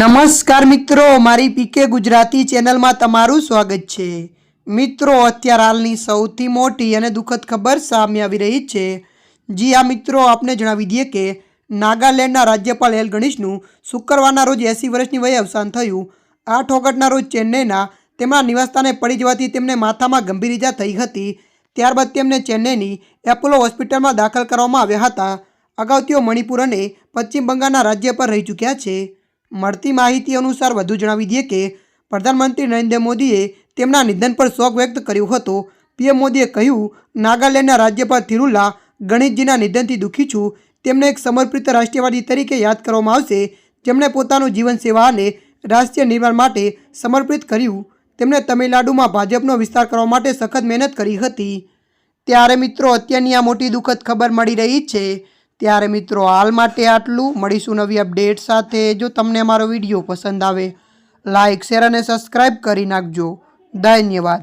નમસ્કાર મિત્રો, મારી પીકે ગુજરાતી ચેનલમાં તમારું સ્વાગત છે। મિત્રો, અત્યારે હાલની સૌથી મોટી અને દુઃખદ ખબર સામે આવી રહી છે। જી આ મિત્રો, આપને જણાવી દઈએ કે નાગાલેન્ડના રાજ્યપાલ એલ ગણેશનું શુક્રવારના રોજ 80 વર્ષની વયે અવસાન થયું। 8 ઓગસ્ટના રોજ ચેન્નઈના તેમના નિવાસસ્થાને પડી જવાથી તેમને માથામાં ગંભીર ઈજા થઈ હતી। ત્યારબાદ તેમને ચેન્નઈની એપોલો હોસ્પિટલમાં દાખલ કરવામાં આવ્યા હતા। અગાઉ તેઓ મણિપુર અને પશ્ચિમ બંગાળના રાજ્ય પર રહી ચૂક્યા છે। મળતી માહિતી અનુસાર વધુ જણાવી દઈએ કે પ્રધાનમંત્રી નરેન્દ્ર મોદીએ તેમના નિધન પર શોક વ્યક્ત કર્યો હતો। પીએમ મોદીએ કહ્યું, નાગાલેન્ડના રાજ્યપાલ થિરુલા ગણેશજીના નિધનથી દુઃખી છું। તેમને એક સમર્પિત રાષ્ટ્રવાદી તરીકે યાદ કરવામાં આવશે, જેમણે પોતાનું જીવન સેવા અને રાષ્ટ્રીય નિર્માણ માટે સમર્પિત કર્યું। તેમણે તમિલનાડુમાં ભાજપનો વિસ્તાર કરવા માટે સખત મહેનત કરી હતી। ત્યારે મિત્રો, અત્યારની આ મોટી દુઃખદ ખબર મળી રહી છે। ત્યારે મિત્રો, હાલ માટે આટલું। મળીશું નવી અપડેટ સાથે। જો તમને અમારો વિડીયો પસંદ આવે, લાઇક, શેર અને સબસ્ક્રાઈબ કરી નાખજો। ધન્યવાદ।